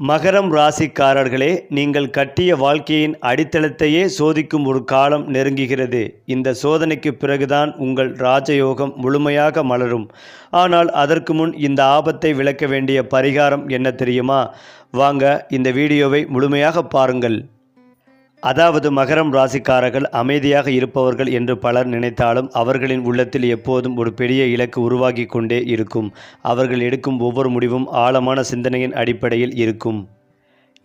மகரம் ராசிக்காரர்களே, நீங்கள் கட்டிய வாழ்க்கையின் அடித்தளத்தையே சோதிக்கும் ஒரு காலம் நெருங்குகிறது. இந்த சோதனைக்கு பிறகுதான் உங்கள் ராஜயோகம் முழுமையாக மலரும். ஆனால் அதற்கு முன் இந்த ஆபத்தை விளக்க வேண்டிய பரிகாரம் என்ன தெரியுமா? வாங்க இந்த வீடியோவை முழுமையாக பாருங்கள். அதாவது மகரம் ராசிக்காரர்கள் அமைதியாக இருப்பவர்கள் என்று பலர் நினைத்தாலும் அவர்களின் உள்ளத்தில் எப்போதும் ஒரு பெரிய இலக்கு உருவாகி கொண்டே இருக்கும். அவர்கள் எடுக்கும் ஒவ்வொரு முடிவும் ஆழமான சிந்தனையின் அடிப்படையில் இருக்கும்.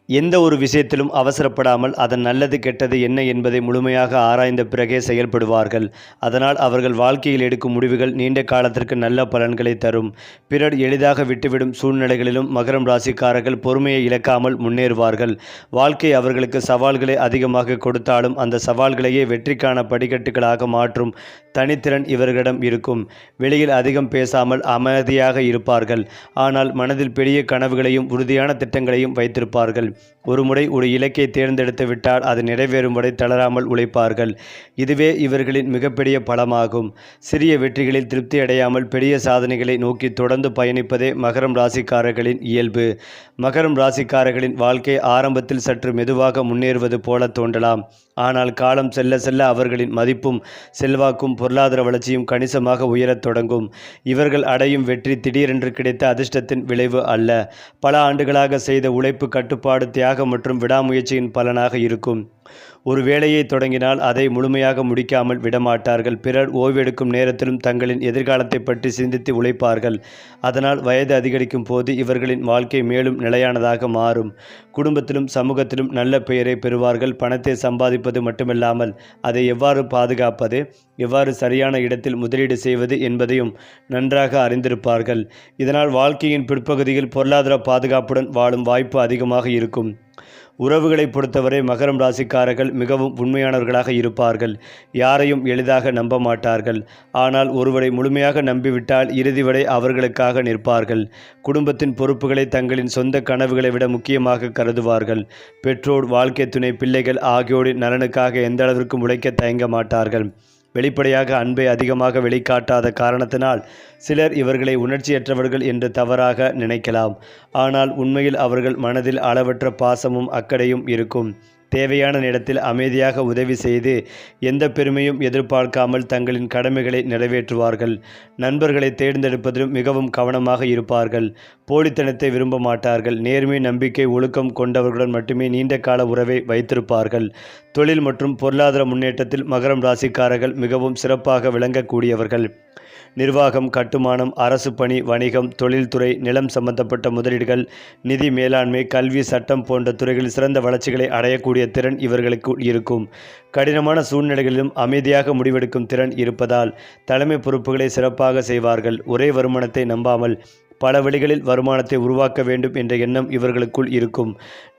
எந்த ஒரு விஷயத்திலும் அவசரப்படாமல் அதன் நல்லது கெட்டது என்ன என்பதை முழுமையாக ஆராய்ந்த பிறகே செயல்படுவார்கள். அதனால் அவர்கள் வாழ்க்கையில் எடுக்கும் முடிவுகள் நீண்ட காலத்திற்கு நல்ல பலன்களை தரும். பிறர் எளிதாக விட்டுவிடும் சூழ்நிலைகளிலும் மகரம் ராசிக்காரர்கள் பொறுமையை இழக்காமல் முன்னேறுவார்கள். வாழ்க்கை அவர்களுக்கு சவால்களை அதிகமாக கொடுத்தாலும் அந்த சவால்களையே வெற்றிக்கான படிக்கட்டுகளாக மாற்றும் தனித்திறன் இவர்களிடம் இருக்கும். வெளியில் அதிகம் பேசாமல் அமைதியாக இருப்பார்கள். ஆனால் மனதில் பெரிய கனவுகளையும் உறுதியான திட்டங்களையும் வைத்திருப்பார்கள். ஒருமுறை ஒரு இலக்கை தேர்ந்தெடுத்து விட்டால் அது நிறைவேறும் வரை தளராமல் உழைப்பார்கள். இதுவே இவர்களின் மிகப்பெரிய பலமாகும். சிறிய வெற்றிகளில் திருப்தி அடையாமல் பெரிய சாதனைகளை நோக்கி தொடர்ந்து பயணிப்பதே மகரம் ராசிக்காரர்களின் இயல்பு. மகரம் ராசிக்காரர்களின் வாழ்க்கை ஆரம்பத்தில் சற்று மெதுவாக முன்னேறுவது போல தோன்றலாம். ஆனால் காலம் செல்ல செல்ல அவர்களின் மதிப்பும் செல்வாக்கும் பொருளாதார வளர்ச்சியும் கணிசமாக உயரத் தொடங்கும். இவர்கள் அடையும் வெற்றி திடீரென்று கிடைத்த அதிர்ஷ்டத்தின் விளைவு அல்ல. பல ஆண்டுகளாக செய்த உழைப்பு, கட்டுப்பாடு, தியாகம் மற்றும் விடாமுயற்சியின் பலனாக இருக்கும். ஒரு வேலையை தொடங்கினால் அதை முழுமையாக முடிக்காமல் விடமாட்டார்கள். பிறர் ஓய்வெடுக்கும் நேரத்திலும் தங்களின் எதிர்காலத்தை பற்றி சிந்தித்து உழைப்பார்கள். அதனால் வயது அதிகரிக்கும் போது இவர்களின் வாழ்க்கை மேலும் நிலையானதாக மாறும். குடும்பத்திலும் சமூகத்திலும் நல்ல பெயரை பெறுவார்கள். பணத்தை சம்பாதிப்பது மட்டுமில்லாமல் அதை எவ்வாறு பாதுகாப்பது, எவ்வாறு சரியான இடத்தில் முதலீடு செய்வது என்பதையும் நன்றாக அறிந்திருப்பார்கள். இதனால் வாழ்க்கையின் பிற்பகுதியில் பொருளாதார பாதுகாப்புடன் வாழும் வாய்ப்பு அதிகமாக இருக்கும். உறவுகளை பொறுத்தவரை மகரம் ராசிக்காரர்கள் மிகவும் உண்மையானவர்களாக இருப்பார்கள். யாரையும் எளிதாக நம்ப மாட்டார்கள். ஆனால் ஒருவரை முழுமையாக நம்பிவிட்டால் இறுதி வரை அவர்களுக்காக நிற்பார்கள். குடும்பத்தின் பொறுப்புகளை தங்களின் சொந்த கனவுகளை விட முக்கியமாக கருதுவார்கள். பெற்றோர், வாழ்க்கை துணை, பிள்ளைகள் ஆகியோரின் நலனுக்காக எந்த அளவிற்கும் உழைக்க தயங்க மாட்டார்கள். வெளிப்படையாக அன்பை அதிகமாக வெளிக்காட்டாத காரணத்தினால் சிலர் இவர்களை உணர்ச்சியற்றவர்கள் என்று தவறாக நினைக்கலாம். ஆனால் உண்மையில் அவர்கள் மனதில் அளவற்ற பாசமும் அக்கறையும் இருக்கும். தேவையான நேரத்தில் அமைதியாக உதவி செய்து எந்த பெருமையும் எதிர்பார்க்காமல் தங்களின் கடமைகளை நிறைவேற்றுவார்கள். நண்பர்களை தேர்ந்தெடுப்பதிலும் மிகவும் கவனமாக இருப்பார்கள். போலித்தனத்தை விரும்ப மாட்டார்கள். நேர்மை, நம்பிக்கை, ஒழுக்கம் கொண்டவர்களுடன் மட்டுமே நீண்ட கால உறவை வைத்திருப்பார்கள். தொழில் மற்றும் பொருளாதார முன்னேற்றத்தில் மகரம் ராசிக்காரர்கள் மிகவும் சிறப்பாக விளங்கக்கூடியவர்கள். நிர்வாகம், கட்டுமானம், அரசு பணி, வணிகம், தொழில்துறை, நிலம் சம்பந்தப்பட்ட முதலீடுகள், நிதி மேலாண்மை, கல்வி, சட்டம் போன்ற துறைகளில் சிறந்த வளர்ச்சிகளை அடையக்கூடிய திறன் இவர்களுக்கு இருக்கும். கடினமான சூழ்நிலைகளிலும் அமைதியாக முடிவெடுக்கும் திறன் இருப்பதால் தலைமை பொறுப்புகளை சிறப்பாக செய்வார்கள். ஒரே வருமானத்தை நம்பாமல் பல வழிகளில் வருமானத்தை உருவாக்க வேண்டும் என்ற எண்ணம் இவர்களுக்குள் இருக்கும்.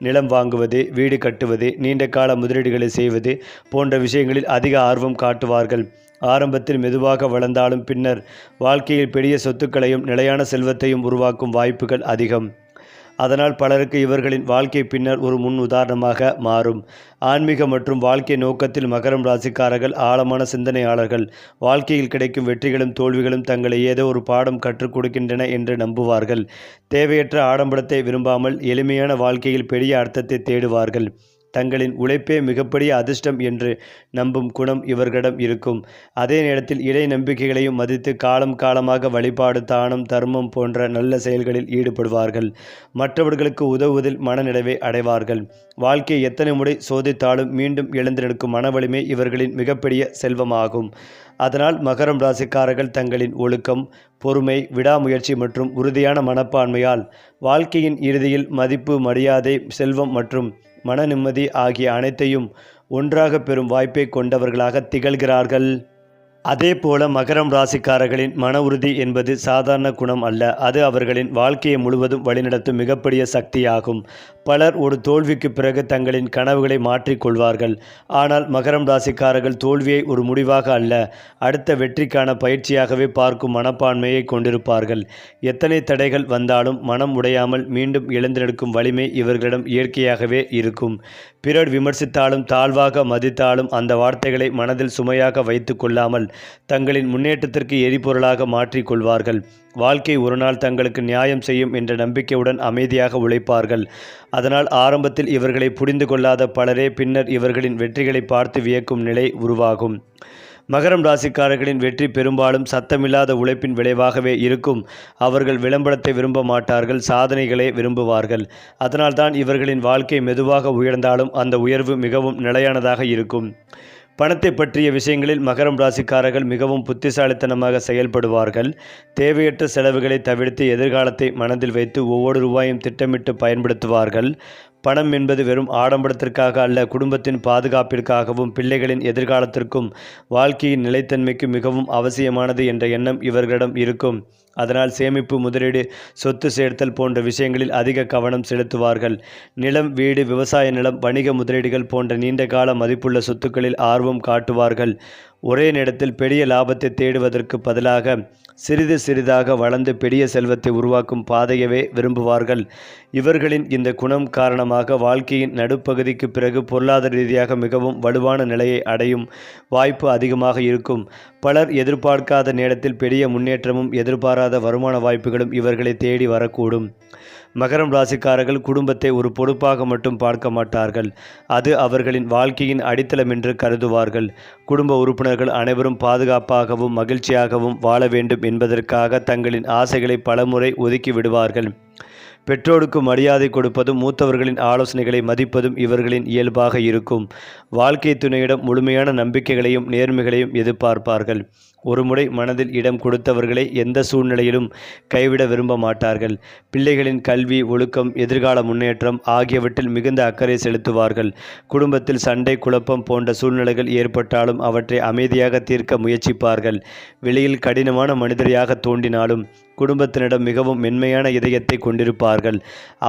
நிலம் வாங்குவது, வீடு கட்டுவது, நீண்ட கால முதலீடுகளை செய்வது போன்ற விஷயங்களில் அதிக ஆர்வம் காட்டுவார்கள். ஆரம்பத்தில் மெதுவாக வளர்ந்தாலும் பின்னர் வாழ்க்கையில் பெரிய சொத்துக்களையும் நிலையான செல்வத்தையும் உருவாக்கும் வாய்ப்புகள் அதிகம். அதனால் பலருக்கு இவர்களின் வாழ்க்கை பின்னர் ஒரு முன் உதாரணமாக மாறும். ஆன்மீக மற்றும் வாழ்க்கை நோக்கத்தில் மகரம் ராசிக்காரர்கள் ஆழமான சிந்தனையாளர்கள். வாழ்க்கையில் கிடைக்கும் வெற்றிகளும் தோல்விகளும் தங்களை ஏதோ ஒரு பாடம் கற்றுக் கொடுக்கின்றன என்று நம்புவார்கள். தேவையற்ற ஆடம்பரத்தை விரும்பாமல் எளிமையான வாழ்க்கையில் பெரிய அர்த்தத்தை தேடுவார்கள். தங்களின் உழைப்பே மிகப்பெரிய அதிர்ஷ்டம் என்று நம்பும் குணம் இவர்களிடம் இருக்கும். அதே நேரத்தில் இடை நம்பிக்கைகளையும் மதித்து காலம் காலமாக வழிபாடு, தானம், தர்மம் போன்ற நல்ல செயல்களில் ஈடுபடுவார்கள். மற்றவர்களுக்கு உதவுவதில் மனநிறைவை அடைவார்கள். வாழ்க்கையை எத்தனை முறை சோதித்தாலும் மீண்டும் எழுந்து நிற்கும் மன வலிமை இவர்களின் மிகப்பெரிய செல்வமாகும். அதனால் மகரம் ராசிக்காரர்கள் தங்களின் ஒழுக்கம், பொறுமை, விடாமுயற்சி மற்றும் உறுதியான மனப்பான்மையால் வாழ்க்கையின் இறுதியில் மதிப்பு, மரியாதை, செல்வம் மற்றும் மன நிம்மதி ஆகிய அனைத்தையும் ஒன்றாக பெறும் வாய்ப்பை கொண்டவர்களாக திகழ்கிறார்கள். அதேபோல மகரம் ராசிக்காரர்களின் மன உறுதி என்பது சாதாரண குணம் அல்ல. அது அவர்களின் வாழ்க்கையை முழுவதும் வழிநடத்தும் மிகப்பெரிய சக்தியாகும். பலர் ஒரு தோல்விக்கு பிறகு தங்களின் கனவுகளை மாற்றிக்கொள்வார்கள். ஆனால் மகரம் ராசிக்காரர்கள் தோல்வியை ஒரு முடிவாக அல்ல, அடுத்த வெற்றிக்கான பயிற்சியாகவே பார்க்கும் மனப்பான்மையை கொண்டிருப்பார்கள். எத்தனை தடைகள் வந்தாலும் மனம் உடையாமல் மீண்டும் எழுந்து நிற்கும் வலிமை இவர்களிடம் இயற்கையாகவே இருக்கும். பிறர் விமர்சித்தாலும் தாழ்வாக மதித்தாலும் அந்த வார்த்தைகளை மனதில் சுமையாக வைத்து கொள்ளாமல் தங்களின் முன்னேற்றத்திற்கு எரிபொருளாக மாற்றிக்கொள்வார்கள். வாழ்க்கை ஒரு நாள் தங்களுக்கு நியாயம் செய்யும் என்ற நம்பிக்கையுடன் அமைதியாக உழைப்பார்கள். அதனால் ஆரம்பத்தில் இவர்களை புரிந்து கொள்ளாத பலரே பின்னர் இவர்களின் வெற்றிகளை பார்த்து வியக்கும் நிலை உருவாகும். மகரம் ராசிக்காரர்களின் வெற்றி பெரும்பாலும் சத்தமில்லாத உழைப்பின் விளைவாகவே இருக்கும். அவர்கள் விளம்பரத்தை விரும்ப மாட்டார்கள், சாதனைகளை விரும்புவார்கள். அதனால்தான் இவர்களின் வாழ்க்கை மெதுவாக உயர்ந்தாலும் அந்த உயர்வு மிகவும் நிலையானதாக இருக்கும். பணத்தை பற்றிய விஷயங்களில் மகரம் ராசிக்காரர்கள் மிகவும் புத்திசாலித்தனமாக செயல்படுவார்கள். தேவையற்ற செலவுகளை தவிர்த்து எதிர்காலத்தை மனதில் வைத்து ஒவ்வொரு ரூபாயும் திட்டமிட்டு பயன்படுத்துவார்கள். பணம் என்பது வெறும் ஆடம்பரத்திற்காக அல்ல, குடும்பத்தின் பாதுகாப்பிற்காகவும் பிள்ளைகளின் எதிர்காலத்திற்கும் வாழ்க்கையின் நிலைத்தன்மைக்கு மிகவும் அவசியமானது என்ற எண்ணம் இவர்களிடம் இருக்கும். அதனால் சேமிப்பு, முதலீடு, சொத்து சேர்த்தல் போன்ற விஷயங்களில் அதிக கவனம் செலுத்துவார்கள். நிலம், வீடு, விவசாய நிலம், வணிக முதலீடுகள் போன்ற நீண்டகால மதிப்புள்ள சொத்துக்களில் ஆர்வம் காட்டுவார்கள். ஒரே நேரத்தில் பெரிய லாபத்தை தேடுவதற்கு பதிலாக சிறிது சிறிதாக வளர்ந்து பெரிய செல்வத்தை உருவாக்கும் பாதையவே விரும்புவார்கள். இவர்களின் இந்த குணம் காரணமாக வாழ்க்கையின் நடுப்பகுதிக்கு பிறகு பொருளாதார ரீதியாக மிகவும் வலுவான நிலையை அடையும் வாய்ப்பு அதிகமாக இருக்கும். பலர் எதிர்பார்க்காத நேரத்தில் பெரிய முன்னேற்றமும் எதிர்பாராத வருமான வாய்ப்புகளும் இவர்களை தேடி வரக்கூடும். மகரம் ராசிக்காரர்கள் குடும்பத்தை ஒரு பொறுப்பாக மட்டும் பார்க்க மாட்டார்கள், அது அவர்களின் வாழ்க்கையின் அடித்தளம் என்று கருதுவார்கள். குடும்ப உறுப்பினர்கள் அனைவரும் பாதுகாப்பாகவும் மகிழ்ச்சியாகவும் வாழ வேண்டும் என்பதற்காக தங்களின் ஆசைகளை பலமுறை ஒதுக்கி விடுவார்கள். பெற்றோருக்கு மரியாதை கொடுப்பதும் மூத்தவர்களின் ஆலோசனைகளை மதிப்பதும் இவர்களின் இயல்பாக இருக்கும். வாழ்க்கை துணையிடம் முழுமையான நம்பிக்கைகளையும் நேர்மைகளையும் எதிர்பார்ப்பார்கள். ஒருமுறை மனதில் இடம் கொடுத்தவர்களை எந்த சூழ்நிலையிலும் கைவிட விரும்ப மாட்டார்கள். பிள்ளைகளின் கல்வி, ஒழுக்கம், எதிர்கால முன்னேற்றம் ஆகியவற்றில் மிகுந்த அக்கறை செலுத்துவார்கள். குடும்பத்தில் சண்டை, குழப்பம் போன்ற சூழ்நிலைகள் ஏற்பட்டாலும் அவற்றை அமைதியாக தீர்க்க முயற்சிப்பார்கள். வெளியில் கடினமான மனிதரையாக தோன்றினாலும் குடும்பத்தினிடம் மிகவும் மென்மையான இதயத்தை கொண்டிருப்பார்கள்.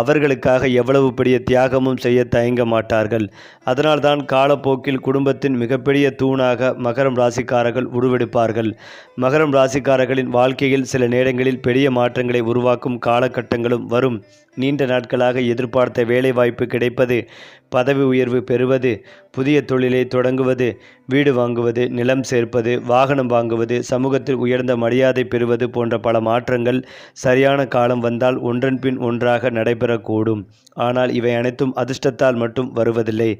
அவர்களுக்காக எவ்வளவு பெரிய தியாகமும் செய்ய தயங்க மாட்டார்கள். அதனால்தான் காலப்போக்கில் குடும்பத்தின் மிகப்பெரிய தூணாக மகரம் ராசிக்காரர்கள் உருவெடுப்பார்கள். மகரம் ராசிக்காரர்களின் வாழ்க்கையில் சில நேரங்களில் பெரிய மாற்றங்களை உருவாக்கும் காலகட்டங்களும் வரும். நீண்ட நாட்களாக எதிர்பார்த்த வேலை வாய்ப்பு கிடைப்பது, பதவி உயர்வு பெறுவது, புதிய தொழிலை தொடங்குவது, வீடு வாங்குவது, நிலம் சேர்ப்பது, வாகனம் வாங்குவது, சமூகத்தில் உயர்ந்த மரியாதை பெறுவது போன்ற பல மாற்றங்கள் சரியான காலம் வந்தால் ஒன்றன் பின் ஒன்றாக நடைபெறக்கூடும். ஆனால் இவை அனைத்தும் அதிர்ஷ்டத்தால் மட்டும் வருவதில்லை.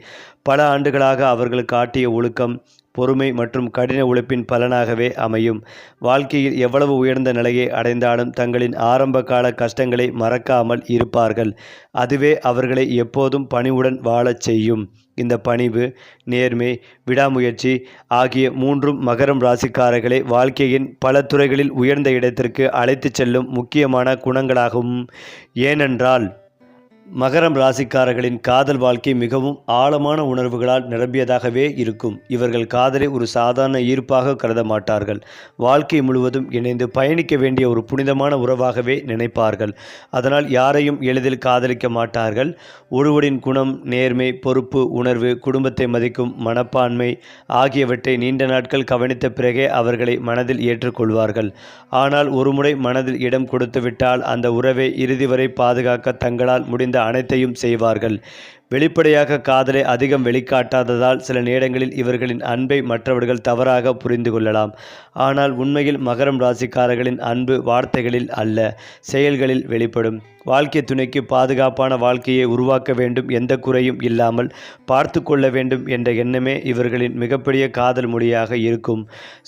பல ஆண்டுகளாக அவர்கள் காட்டிய ஒழுக்கம், பொறுமை மற்றும் கடின உழைப்பின் பலனாகவே அமையும். வாழ்க்கையில் எவ்வளவு உயர்ந்த நிலையை அடைந்தாலும் தங்களின் ஆரம்ப கால கஷ்டங்களை மறக்காமல் இருப்பார்கள். அதுவே அவர்களை எப்போதும் பணிவுடன் வாழச் செய்யும். இந்த பணிவு, நேர்மை, விடாமுயற்சி ஆகிய மூன்றும் மகரம் ராசிக்காரர்களை வாழ்க்கையின் பல துறைகளில் உயர்ந்த இடத்திற்கு அழைத்துச் செல்லும் முக்கியமான குணங்களாகும். ஏனென்றால் மகரம் ராசிக்காரர்களின் காதல் வாழ்க்கை மிகவும் ஆழமான உணர்வுகளால் நிரம்பியதாகவே இருக்கும். இவர்கள் காதலை ஒரு சாதாரண ஈர்ப்பாக கருத மாட்டார்கள். வாழ்க்கை முழுவதும் இணைந்து பயணிக்க வேண்டிய ஒரு புனிதமான உறவாகவே நினைப்பார்கள். அதனால் யாரையும் எளிதில் காதலிக்க மாட்டார்கள். ஒருவரின் குணம், நேர்மை, பொறுப்பு உணர்வு, குடும்பத்தை மதிக்கும் மனப்பான்மை ஆகியவற்றை நீண்ட நாட்கள் கவனித்த பிறகே அவர்களை மனதில் ஏற்றுக்கொள்வார்கள். ஆனால் ஒருமுறை மனதில் இடம் கொடுத்துவிட்டால் அந்த உறவை இறுதி வரை பாதுகாக்க தங்களால் முடிந்த அனைத்தையும் செய்வார்கள். வெளிப்படையாக காதலை அதிகம் வெளிக்காட்டாததால் சில நேரங்களில் இவர்களின் அன்பை மற்றவர்கள் தவறாக புரிந்து கொள்ளலாம். ஆனால் உண்மையில் மகரம் ராசிக்காரர்களின் அன்பு வார்த்தைகளில் அல்ல, செயல்களில் வெளிப்படும். வாழ்க்கை துணைக்கு பாதுகாப்பான வாழ்க்கையை உருவாக்க வேண்டும், எந்த குறையும் இல்லாமல் பார்த்து கொள்ள வேண்டும் என்ற எண்ணமே இவர்களின் மிகப்பெரிய காதல் மொழியாக இருக்கும்.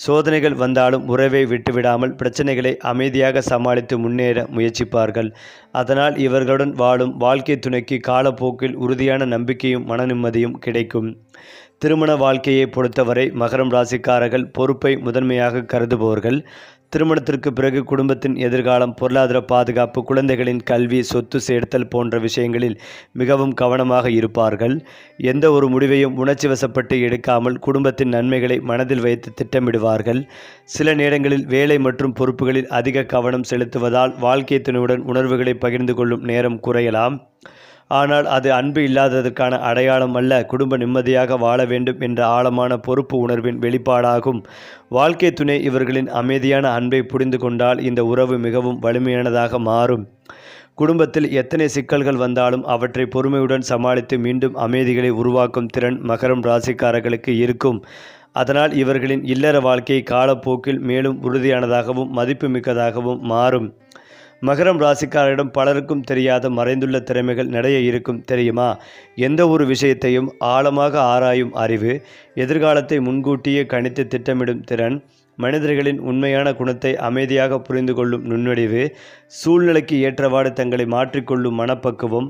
சோதனைகள் வந்தாலும் உறவை விட்டுவிடாமல் பிரச்சனைகளை அமைதியாக சமாளித்து முன்னேற முயற்சிப்பார்கள். அதனால் இவர்களுடன் வாழும் வாழ்க்கை துணைக்கு காலப்போக்கில் உறுதியான நம்பிக்கையும் மன நிம்மதியும் கிடைக்கும். திருமண வாழ்க்கையை பொறுத்தவரை மகரம் ராசிக்காரர்கள் பொறுப்பை முதன்மையாக கருதுபவர்கள். திருமணத்திற்கு பிறகு குடும்பத்தின் எதிர்காலம், பொருளாதார பாதுகாப்பு, குழந்தைகளின் கல்வி, சொத்து சேர்த்தல் போன்ற விஷயங்களில் மிகவும் கவனமாக இருப்பார்கள். எந்த ஒரு முடிவையும் உணர்ச்சி வசப்பட்டு எடுக்காமல் குடும்பத்தின் நன்மைகளை மனதில் வைத்து திட்டமிடுவார்கள். சில நேரங்களில் வேலை மற்றும் பொறுப்புகளில் அதிக கவனம் செலுத்துவதால் வாழ்க்கை துணையுடன் உணர்வுகளை பகிர்ந்து கொள்ளும் நேரம் குறையலாம். ஆனால் அது அன்பு இல்லாததற்கான அடையாளம் அல்ல, குடும்ப நிம்மதியாக வாழ வேண்டும் என்ற ஆழமான பொறுப்பு உணர்வின் வெளிப்பாடாகும். வாழ்க்கை துணை இவர்களின் அமைதியான அன்பை புரிந்து கொண்டால் இந்த உறவு மிகவும் வலிமையானதாக மாறும். குடும்பத்தில் எத்தனை சிக்கல்கள் வந்தாலும் அவற்றை பொறுமையுடன் சமாளித்து மீண்டும் அமைதிகளை உருவாக்கும் திறன் மகரம் ராசிக்காரர்களுக்கு இருக்கும். அதனால் இவர்களின் இல்லற வாழ்க்கை காலப்போக்கில் மேலும் உறுதியானதாகவும் மதிப்புமிக்கதாகவும் மாறும். மகரம் ராசிக்காரரிடம் பலருக்கும் தெரியாத மறைந்துள்ள திறமைகள் நிறைய இருக்கும் தெரியுமா? எந்த ஒரு விஷயத்தையும் ஆழமாக ஆராயும் அறிவு, எதிர்காலத்தை முன்கூட்டியே கணித்து திட்டமிடும் திறன், மனிதர்களின் உண்மையான குணத்தை அமைதியாக புரிந்து கொள்ளும் நுண்ணறிவு, சூழ்நிலைக்கு ஏற்றவாறு தங்களை மாற்றிக்கொள்ளும் மனப்பக்குவம்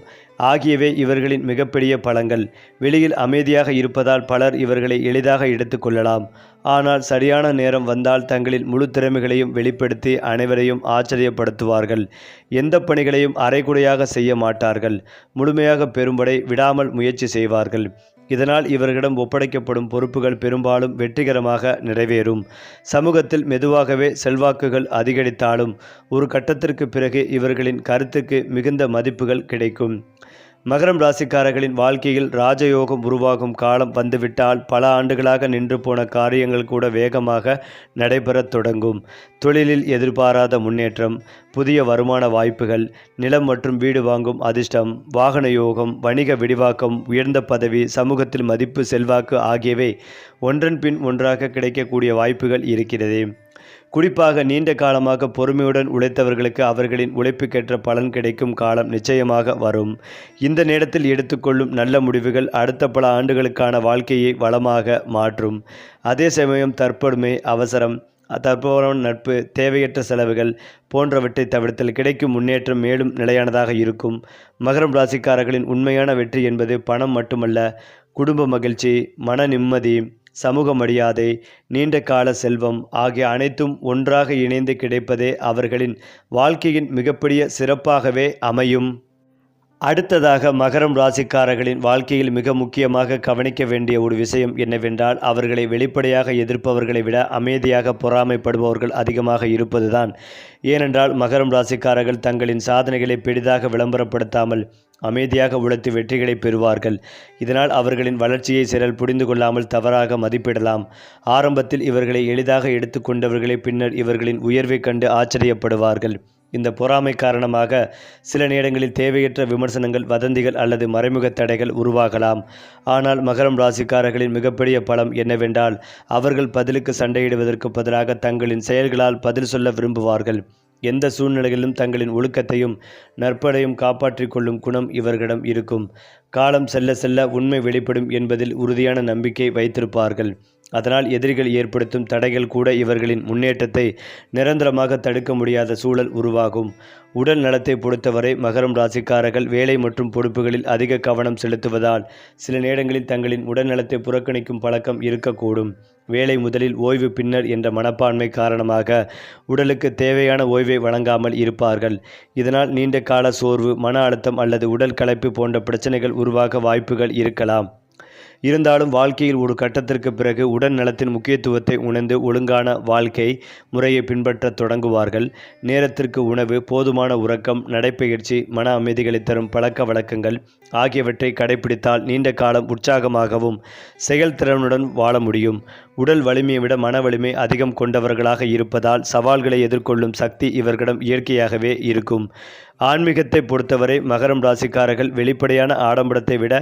ஆகியவை இவர்களின் மிகப்பெரிய பலங்கள். வெளியில் அமைதியாக இருப்பதால் பலர் இவர்களை எளிதாக எடுத்துக்கொள்ளலாம். ஆனால் சரியான நேரம் வந்தால் தங்களின் முழு திறமைகளையும் வெளிப்படுத்தி அனைவரையும் ஆச்சரியப்படுத்துவார்கள். எந்த பணிகளையும் அரைகுறையாக செய்ய மாட்டார்கள். முழுமையாக பெறும்படி விடாமல் முயற்சி செய்வார்கள். இதனால் இவர்களிடம் ஒப்படைக்கப்படும் பொறுப்புகள் பெரும்பாலும் வெற்றிகரமாக நிறைவேறும். சமூகத்தில் மெதுவாகவே செல்வாக்குகள் அதிகரித்தாலும் ஒரு கட்டத்திற்கு பிறகு இவர்களின் கருத்துக்கு மிகுந்த மதிப்புகள் கிடைக்கும். மகரம் ராசிக்காரர்களின் வாழ்க்கையில் ராஜயோகம் உருவாகும் காலம் வந்துவிட்டால் பல ஆண்டுகளாக நின்று போன காரியங்கள் கூட வேகமாக நடைபெறத் தொடங்கும். தொழிலில் எதிர்பாராத முன்னேற்றம், புதிய வருமான வாய்ப்புகள், நிலம் மற்றும் வீடு வாங்கும் அதிர்ஷ்டம், வாகன யோகம், வணிக விரிவாக்கம், உயர்ந்த பதவி, சமூகத்தில் மதிப்பு, செல்வாக்கு ஆகியவை ஒன்றன் பின் ஒன்றாக கிடைக்கக்கூடிய வாய்ப்புகள் இருக்கிறது. குறிப்பாக நீண்ட காலமாக பொறுமையுடன் உழைத்தவர்களுக்கு அவர்களின் உழைப்புக்கேற்ற பலன் கிடைக்கும் காலம் நிச்சயமாக வரும். இந்த நேரத்தில் எடுத்துக்கொள்ளும் நல்ல முடிவுகள் அடுத்த பல ஆண்டுகளுக்கான வாழ்க்கையை வளமாக மாற்றும். அதே சமயம் தற்பொழுமை, அவசரம், தற்போதைய நட்பு, தேவையற்ற செலவுகள் போன்றவற்றை தவிர்த்தல் கிடைக்கும் முன்னேற்றம் மேலும் நிலையானதாக இருக்கும். மகரம் ராசிக்காரர்களின் உண்மையான வெற்றி என்பது பணம் மட்டுமல்ல, குடும்ப மகிழ்ச்சி, மன நிம்மதி, சமூக மரியாதை, நீண்ட கால செல்வம் ஆகிய அனைத்தும் ஒன்றாக இணைந்து கிடைப்பதே அவர்களின் வாழ்க்கையின் மிகப்பெரிய சிறப்பாகவே அமையும். அடுத்ததாக மகரம் ராசிக்காரர்களின் வாழ்க்கையில் மிக முக்கியமாக கவனிக்க வேண்டிய ஒரு விஷயம் என்னவென்றால், அவர்களை வெளிப்படையாக எதிர்ப்பவர்களை விட அமைதியாக பொறாமைப்படுபவர்கள் அதிகமாக இருப்பதுதான். ஏனென்றால் மகரம் ராசிக்காரர்கள் தங்களின் சாதனைகளை பெரிதாக விளம்பரப்படுத்தாமல் அமைதியாக உழைத்து வெற்றிகளை பெறுவார்கள். இதனால் அவர்களின் வளர்ச்சியை சிலர் புரிந்து கொள்ளாமல் தவறாக மதிப்பிடலாம். ஆரம்பத்தில் இவர்களை எளிதாக எடுத்துக்கொண்டவர்களே பின்னர் இவர்களின் உயர்வை கண்டு ஆச்சரியப்படுவார்கள். இந்த பொறாமை காரணமாக சில நேரங்களில் தேவையற்ற விமர்சனங்கள், வதந்திகள் அல்லது மறைமுக தடைகள் உருவாகலாம். ஆனால் மகரம் ராசிக்காரர்களின் மிகப்பெரிய பலம் என்னவென்றால், அவர்கள் பதிலுக்கு சண்டையிடுவதற்கு பதிலாக தங்களின் செயல்களால் பதில் சொல்ல விரும்புவார்கள். எந்த சூழ்நிலைகளிலும் தங்களின் ஒழுக்கத்தையும் நற்படையும் காப்பாற்றிக் கொள்ளும் குணம் இவர்களிடம் இருக்கும். காலம் செல்ல செல்ல உண்மை வெளிப்படும் என்பதில் உறுதியான நம்பிக்கை வைத்திருப்பார்கள். அதனால் எதிரிகள் ஏற்படுத்தும் தடைகள் கூட இவர்களின் முன்னேற்றத்தை நிரந்தரமாக தடுக்க முடியாத சூழல் உருவாகும். உடல் நலத்தை பொறுத்தவரை மகரம் ராசிக்காரர்கள் வேலை மற்றும் பொறுப்புகளில் அதிக கவனம் செலுத்துவதால் சில நேரங்களில் தங்களின் உடல் நலத்தை புறக்கணிக்கும் பழக்கம் இருக்கக்கூடும். வேலை முதலில் ஓய்வு பின்னர் என்ற மனப்பான்மை காரணமாக உடலுக்கு தேவையான ஓய்வை வழங்காமல் இருப்பார்கள். இதனால் நீண்ட கால சோர்வு, மன அழுத்தம் அல்லது உடல் களைப்பு போன்ற பிரச்சனைகள் உருவாக வாய்ப்புகள் இருக்கலாம். இருந்தாலும் வாழ்க்கையில் ஒரு கட்டத்திற்கு பிறகு உடல் நலத்தின் முக்கியத்துவத்தை உணர்ந்து ஒழுங்கான வாழ்க்கை முறையை பின்பற்றத் தொடங்குவார்கள். நேரத்திற்கு உணவு, போதுமான உறக்கம், நடைப்பயிற்சி, மன அமைதிகளை தரும் பழக்க வழக்கங்கள் ஆகியவற்றை கடைபிடித்தால் நீண்ட காலம் உற்சாகமாகவும் செயல்திறனுடன் வாழ முடியும். உடல் வலிமையை விட மன வலிமை அதிகம் கொண்டவர்களாக இருப்பதால் சவால்களை எதிர்கொள்ளும் சக்தி இவர்களிடம் இயற்கையாகவே இருக்கும். ஆன்மீகத்தை பொறுத்தவரை மகரம் ராசிக்காரர்கள் வெளிப்படையான ஆடம்பரத்தை விட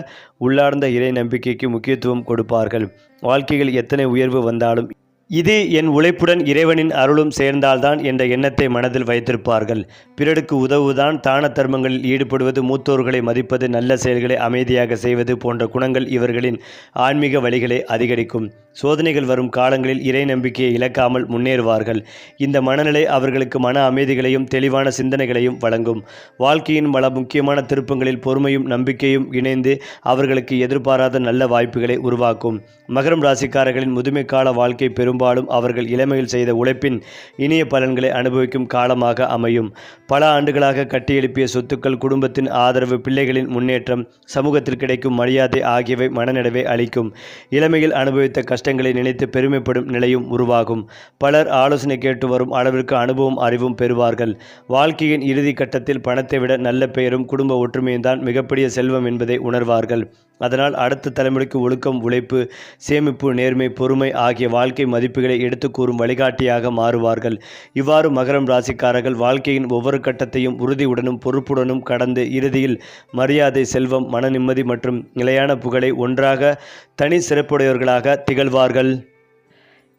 உள்ளார்ந்த இறை நம்பிக்கைக்கு முக்கியத்துவம் கொடுப்பார்கள். வாழ்க்கையில் எத்தனை உயர்வு வந்தாலும் இது என் உழைப்புடன் இறைவனின் அருளும் சேர்ந்தால்தான் என்ற எண்ணத்தை மனதில் வைத்திருப்பார்கள். பிறருக்கு உதவுதான், தான தர்மங்களில் ஈடுபடுவது, மூத்தோர்களை மதிப்பது, நல்ல செயல்களை அமைதியாக செய்வது போன்ற குணங்கள் இவர்களின் ஆன்மீக வழிகளை அதிகரிக்கும். சோதனைகள் வரும் காலங்களில் இறை நம்பிக்கையை இழக்காமல் முன்னேறுவார்கள். இந்த மனநிலை அவர்களுக்கு மன அமைதிகளையும் தெளிவான சிந்தனைகளையும் வழங்கும். வாழ்க்கையின் பல முக்கியமான திருப்பங்களில் பொறுமையும் நம்பிக்கையும் இணைந்து அவர்களுக்கு எதிர்பாராத நல்ல வாய்ப்புகளை உருவாக்கும். மகரம் ராசிக்காரர்களின் முதுமை கால வாழ்க்கை பெரும்பாலும் அவர்கள் இளமையில் செய்த உழைப்பின் இனிய பலன்களை அனுபவிக்கும் காலமாக அமையும். பல ஆண்டுகளாக கட்டியெழுப்பிய சொத்துக்கள், குடும்பத்தின் ஆதரவு, பிள்ளைகளின் முன்னேற்றம், சமூகத்தில் கிடைக்கும் மரியாதை ஆகியவை மனநிறைவை அளிக்கும். இளமையில் அனுபவித்த கஷ்டங்களை நினைத்து பெருமைப்படும் நிலையும் உருவாகும். பலர் ஆலோசனை கேட்டு வரும் அளவிற்கு அனுபவம், அறிவும் பெறுவார்கள். வாழ்க்கையின் இறுதி கட்டத்தில் பணத்தை விட நல்ல பெயரும் குடும்ப ஒற்றுமையும் தான் மிகப்பெரிய செல்வம் என்பதை உணர்வார்கள். அதனால் அடுத்த தலைமுறைக்கு ஒழுக்கம், உழைப்பு, சேமிப்பு, நேர்மை, பொறுமை ஆகிய வாழ்க்கை மதிப்புகளை எடுத்து கூறும் வழிகாட்டியாக மாறுவார்கள். இவ்வாறு மகரம் ராசிக்காரர்கள் வாழ்க்கையின் ஒவ்வொரு கட்டத்தையும் உறுதியுடனும் பொறுப்புடனும் கடந்து இறுதியில் மரியாதை, செல்வம், மன நிம்மதி மற்றும் நிலையான புகழை ஒன்றாக தனி சிறப்புடையவர்களாக திகழ்வார்கள்.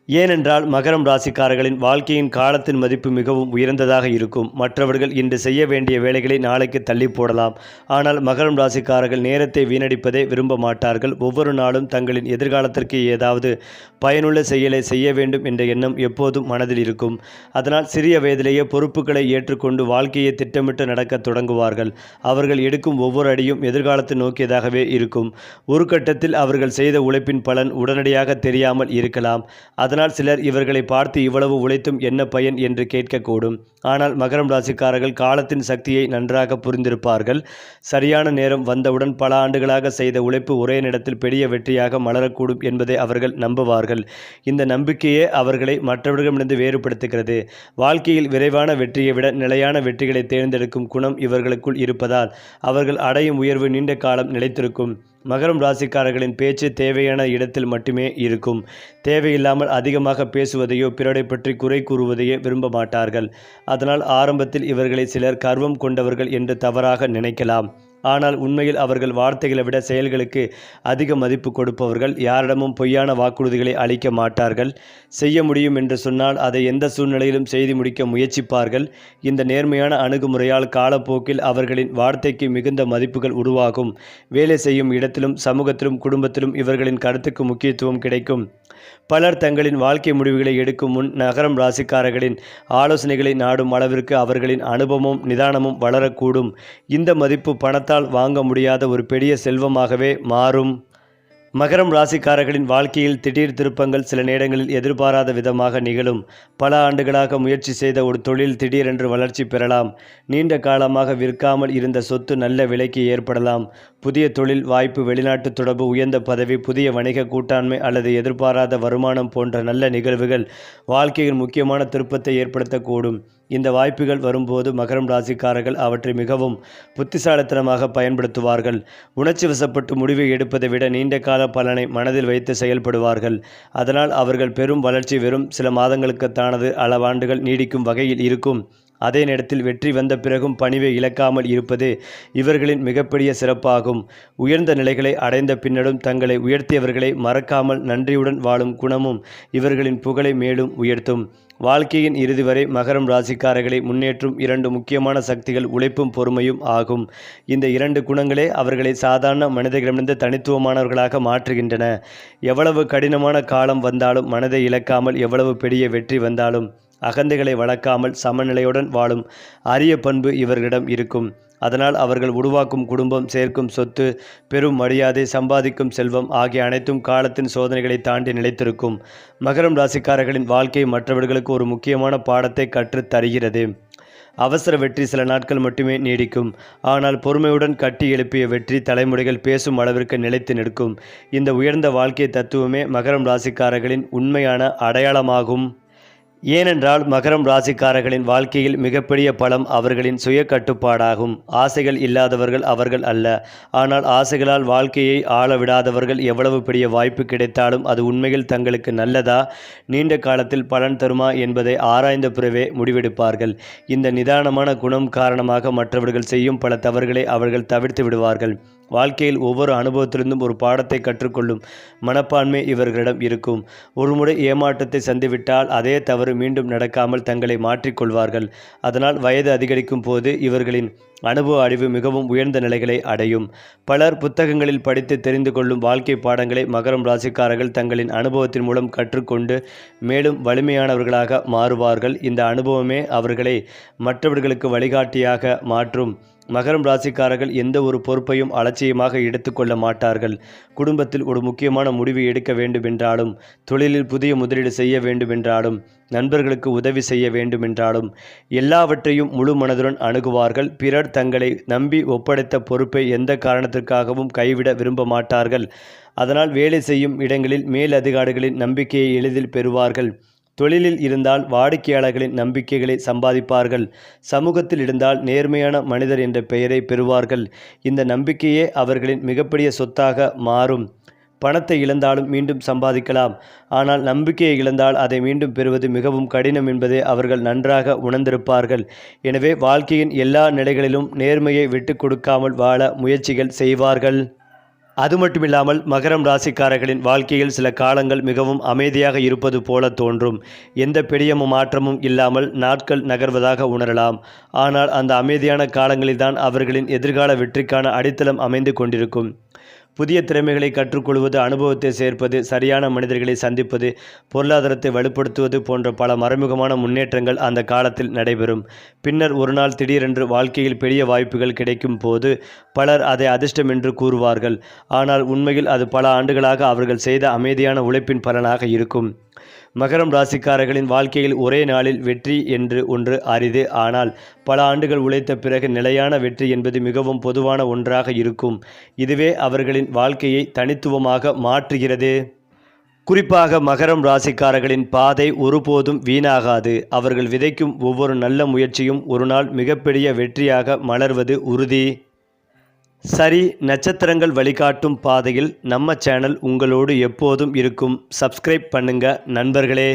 ஏனென்றால் மகரம் ராசிக்காரர்களின் வாழ்க்கையின் காலத்தின் மதிப்பு மிகவும் உயர்ந்ததாக இருக்கும். மற்றவர்கள் இன்று செய்ய வேண்டிய வேலைகளை நாளைக்கு தள்ளி போடலாம். ஆனால் மகரம் ராசிக்காரர்கள் நேரத்தை வீணடிப்பதை விரும்ப மாட்டார்கள். ஒவ்வொரு நாளும் தங்களின் எதிர்காலத்திற்கு ஏதாவது பயனுள்ள செயலை செய்ய வேண்டும் என்ற எண்ணம் எப்போதும் மனதில் இருக்கும். அதனால் சிறிய வயதிலேயே பொறுப்புகளை ஏற்றுக்கொண்டு வாழ்க்கையை திட்டமிட்டு நடக்க தொடங்குவார்கள். அவர்கள் எடுக்கும் ஒவ்வொரு அடியும் எதிர்காலத்தை நோக்கியதாகவே இருக்கும். ஒரு கட்டத்தில் அவர்கள் செய்த உழைப்பின் பலன் உடனடியாக தெரியாமல் இருக்கலாம். அதனால் சிலர் இவர்களை பார்த்து இவ்வளவு உழைத்தும் என்ன பயன் என்று கேட்கக்கூடும். ஆனால் மகரம் ராசிக்காரர்கள் காலத்தின் சக்தியை நன்றாக புரிந்திருப்பார்கள். சரியான நேரம் வந்தவுடன் பல ஆண்டுகளாக செய்த உழைப்பு ஒரே நேரத்தில் பெரிய வெற்றியாக மலரக்கூடும் என்பதை அவர்கள் நம்புவார்கள். இந்த நம்பிக்கையே அவர்களை மற்றவர்களிடமிருந்து வேறுபடுத்துகிறது. வாழ்க்கையில் விரைவான வெற்றியை விட நிலையான வெற்றிகளை தேர்ந்தெடுக்கும் குணம் இவர்களுக்குள் இருப்பதால் அவர்கள் அடையும் உயர்வு நீண்ட காலம் நிலைத்திருக்கும். மகரம் ராசிக்காரர்களின் பேச்சு தேவையான இடத்தில் மட்டுமே இருக்கும். தேவையில்லாமல் அதிகமாக பேசுவதையோ பிறரை பற்றி குறை கூறுவதையோ விரும்ப மாட்டார்கள். அதனால் ஆரம்பத்தில் இவர்களை சிலர் கர்வம் கொண்டவர்கள் என்று தவறாக நினைக்கலாம். ஆனால் உண்மையில் அவர்கள் வார்த்தைகளை விட செயல்களுக்கு அதிக மதிப்பு கொடுப்பவர்கள். யாரிடமும் பொய்யான வாக்குறுதிகளை அளிக்க மாட்டார்கள். செய்ய முடியும் என்று சொன்னால் அதை எந்த சூழ்நிலையிலும் செய்து முடிக்க முயற்சிப்பார்கள். இந்த நேர்மையான அணுகுமுறையால் காலப்போக்கில் அவர்களின் வார்த்தைக்கு மிகுந்த மதிப்புகள் உருவாகும். வேலை செய்யும் இடத்திலும் சமூகத்திலும் குடும்பத்திலும் இவர்களின் கருத்துக்கு முக்கியத்துவம் கிடைக்கும். பலர் தங்களின் வாழ்க்கை முடிவுகளை எடுக்கும் முன் மகரம் ராசிக்காரர்களின் ஆலோசனைகளை நாடும் அளவிற்கு அவர்களின் அனுபவமும் நிதானமும் வளரக்கூடும். இந்த மதிப்பு பணத்தால் வாங்க முடியாத ஒரு பெரிய செல்வமாகவே மாறும். மகரம் ராசிக்காரர்களின் வாழ்க்கையில் திடீர் திருப்பங்கள் சில நேரங்களில் எதிர்பாராத விதமாக நிகழும். பல ஆண்டுகளாக முயற்சி செய்த ஒரு தொழில் திடீரென்று வளர்ச்சி பெறலாம். நீண்ட காலமாக விற்காமல் இருந்த சொத்து நல்ல விலைக்கு ஏற்படலாம். புதிய தொழில் வாய்ப்பு, வெளிநாட்டு தொடர்பு, உயர்ந்த பதவி, புதிய வணிக கூட்டாண்மை அல்லது எதிர்பாராத வருமானம் போன்ற நல்ல நிகழ்வுகள் வாழ்க்கையில் முக்கியமான திருப்பத்தை ஏற்படுத்தக்கூடும். இந்த வாய்ப்புகள் வரும்போது மகரம் ராசிக்காரர்கள் அவற்றை மிகவும் புத்திசாலித்தனமாக பயன்படுத்துவார்கள். உணர்ச்சி வசப்பட்டு முடிவை எடுப்பதை விட நீண்ட கால பலனை மனதில் வைத்து செயல்படுவார்கள். அதனால் அவர்கள் பெரும் வளர்ச்சி வெறும் சில மாதங்களுக்குத்தானது அளவாண்டுகள் நீடிக்கும் வகையில் இருக்கும். அதே நேரத்தில் வெற்றி வந்த பிறகும் பணிவை இழக்காமல் இருப்பது இவர்களின் மிகப்பெரிய சிறப்பாகும். உயர்ந்த நிலைகளை அடைந்த பின்னரும் தங்களை உயர்த்தியவர்களை மறக்காமல் நன்றியுடன் வாழும் குணமும் இவர்களின் புகழை மேலும் உயர்த்தும். வாழ்க்கையின் இறுதி வரை மகரம் ராசிக்காரர்களை முன்னேற்றும் இரண்டு முக்கியமான சக்திகள் உழைப்பும் பொறுமையும் ஆகும். இந்த இரண்டு குணங்களே அவர்களை சாதாரண மனிதர்களிடமிருந்து தனித்துவமானவர்களாக மாற்றுகின்றன. எவ்வளவு கடினமான காலம் வந்தாலும் மனதை இழக்காமல், எவ்வளவு பெரிய வெற்றி வந்தாலும் அகந்தைகளை வளர்க்காமல் சமநிலையுடன் வாழும் அரிய பண்பு இவர்களிடம் இருக்கும். அதனால் அவர்கள் உருவாக்கும் குடும்பம், சேர்க்கும் சொத்து, பெரும் மரியாதை, சம்பாதிக்கும் செல்வம் ஆகிய அனைத்தும் காலத்தின் சோதனைகளை தாண்டி நிலைத்திருக்கும். மகரம் ராசிக்காரர்களின் வாழ்க்கை மற்றவர்களுக்கு ஒரு முக்கியமான பாடத்தை கற்றுத் தருகிறது. அவசர வெற்றி சில நாட்கள் மட்டுமே நீடிக்கும். ஆனால் பொறுமையுடன் கட்டி எழுப்பிய வெற்றி தலைமுறைகள் பேசும் அளவிற்கு நிலைத்து நிற்கும். இந்த உயர்ந்த வாழ்க்கை தத்துவமே மகரம் ராசிக்காரர்களின் உண்மையான அடையாளமாகும். ஏனென்றால் மகரம் ராசிக்காரர்களின் வாழ்க்கையில் மிகப்பெரிய பலம் அவர்களின் சுய கட்டுப்பாடாகும். ஆசைகள் இல்லாதவர்கள் அவர்கள் அல்ல. ஆனால் ஆசைகளால் வாழ்க்கையை ஆள விடாதவர்கள். எவ்வளவு பெரிய வாய்ப்பு கிடைத்தாலும் அது உண்மையில் தங்களுக்கு நல்லதா, நீண்ட காலத்தில் பலன் தருமா என்பதை ஆராய்ந்த பிறவே முடிவெடுப்பார்கள். இந்த நிதானமான குணம் காரணமாக மற்றவர்கள் செய்யும் பல தவறுகளை அவர்கள் தவிர்த்து விடுவார்கள். வாழ்க்கையில் ஒவ்வொரு அனுபவத்திலிருந்தும் ஒரு பாடத்தை கற்றுக்கொள்ளும் மனப்பான்மை இவர்களிடம் இருக்கும். ஒருமுறை ஏமாற்றத்தை சந்திவிட்டால் அதே தவறு மீண்டும் நடக்காமல் தங்களை மாற்றிக்கொள்வார்கள். அதனால் வயது அதிகரிக்கும் போது இவர்களின் அனுபவ அறிவு மிகவும் உயர்ந்த நிலைகளை அடையும். பலர் புத்தகங்களில் படித்து தெரிந்து கொள்ளும் வாழ்க்கை பாடங்களை மகரம் ராசிக்காரர்கள் தங்களின் அனுபவத்தின் மூலம் கற்றுக்கொண்டு மேலும் வலிமையானவர்களாக மாறுவார்கள். இந்த அனுபவமே அவர்களை மற்றவர்களுக்கு வழிகாட்டியாக மாற்றும். மகரம் ராசிக்காரர்கள் எந்த ஒரு பொறுப்பையும் அலட்சியமாக எடுத்துக்கொள்ள மாட்டார்கள். குடும்பத்தில் ஒரு முக்கியமான முடிவு எடுக்க வேண்டுமென்றாலும், தொழிலில் புதிய முதலீடு செய்ய வேண்டுமென்றாலும், நண்பர்களுக்கு உதவி செய்ய வேண்டுமென்றாலும் எல்லாவற்றையும் முழு மனதுடன் அணுகுவார்கள். பிறர் தங்களை நம்பி ஒப்படைத்த பொறுப்பை எந்த காரணத்திற்காகவும் கைவிட விரும்ப மாட்டார்கள். அதனால் வேலை செய்யும் இடங்களில் மேல் அதிகாரிகளின் நம்பிக்கையை எளிதில் பெறுவார்கள். தொழிலில் இருந்தால் வாடிக்கையாளர்களின் நம்பிக்கைகளை சம்பாதிப்பார்கள். சமூகத்தில் இருந்தால் நேர்மையான மனிதர் என்ற பெயரை பெறுவார்கள். இந்த நம்பிக்கையே அவர்களின் மிகப்பெரிய சொத்தாக மாறும். பணத்தை இழந்தாலும் மீண்டும் சம்பாதிக்கலாம். ஆனால் நம்பிக்கையை இழந்தால் அதை மீண்டும் பெறுவது மிகவும் கடினம் என்பதை அவர்கள் நன்றாக உணர்ந்திருப்பார்கள். எனவே வாழ்க்கையின் எல்லா நிலைகளிலும் நேர்மையை விட்டு கொடுக்காமல் வாழ முயற்சிகள் செய்வார்கள். அது மட்டுமில்லாமல் மகரம் ராசிக்காரர்களின் வாழ்க்கையில் சில காலங்கள் மிகவும் அமைதியாக இருப்பது போல தோன்றும். எந்த பெரிய மாற்றமும் இல்லாமல் நாட்கள் நகர்வதாக உணரலாம். ஆனால் அந்த அமைதியான காலங்களில்தான் அவர்களின் எதிர்கால வெற்றிக்கான அடித்தளம் அமைந்து கொண்டிருக்கும். புதிய திறமைகளை கற்றுக்கொள்வது, அனுபவத்தை சேர்ப்பது, சரியான மனிதர்களை சந்திப்பது, பொருளாதாரத்தை வலுப்படுத்துவது போன்ற பல மறைமுகமான முன்னேற்றங்கள் அந்த காலத்தில் நடைபெறும். பின்னர் ஒரு நாள் திடீரென்று வாழ்க்கையில் பெரிய வாய்ப்புகள் கிடைக்கும் போது பலர் அதை அதிர்ஷ்டம் என்று கூறுவார்கள். ஆனால் உண்மையில் அது பல ஆண்டுகளாக அவர்கள் செய்த அமைதியான உழைப்பின் பலனாக இருக்கும். மகரம் ராசிக்காரர்களின் வாழ்க்கையில் ஒரே நாளில் வெற்றி என்று ஒன்று அரிது. ஆனால் பல ஆண்டுகள் உழைத்த பிறகு நிலையான வெற்றி என்பது மிகவும் பொதுவான ஒன்றாக இருக்கும். இதுவே அவர்களின் வாழ்க்கையை தனித்துவமாக மாற்றுகிறது. குறிப்பாக மகரம் ராசிக்காரர்களின் பாதை ஒருபோதும் வீணாகாது. அவர்கள் விதைக்கும் ஒவ்வொரு நல்ல முயற்சியும் ஒரு நாள் மிகப்பெரிய வெற்றியாக மலர்வது உறுதி. சரி, நட்சத்திரங்கள் வழிகாட்டும் பாதையில் நம்ம சேனல் உங்களோடு எப்போதும் இருக்கும். சப்ஸ்கிரைப் பண்ணுங்க நண்பர்களே.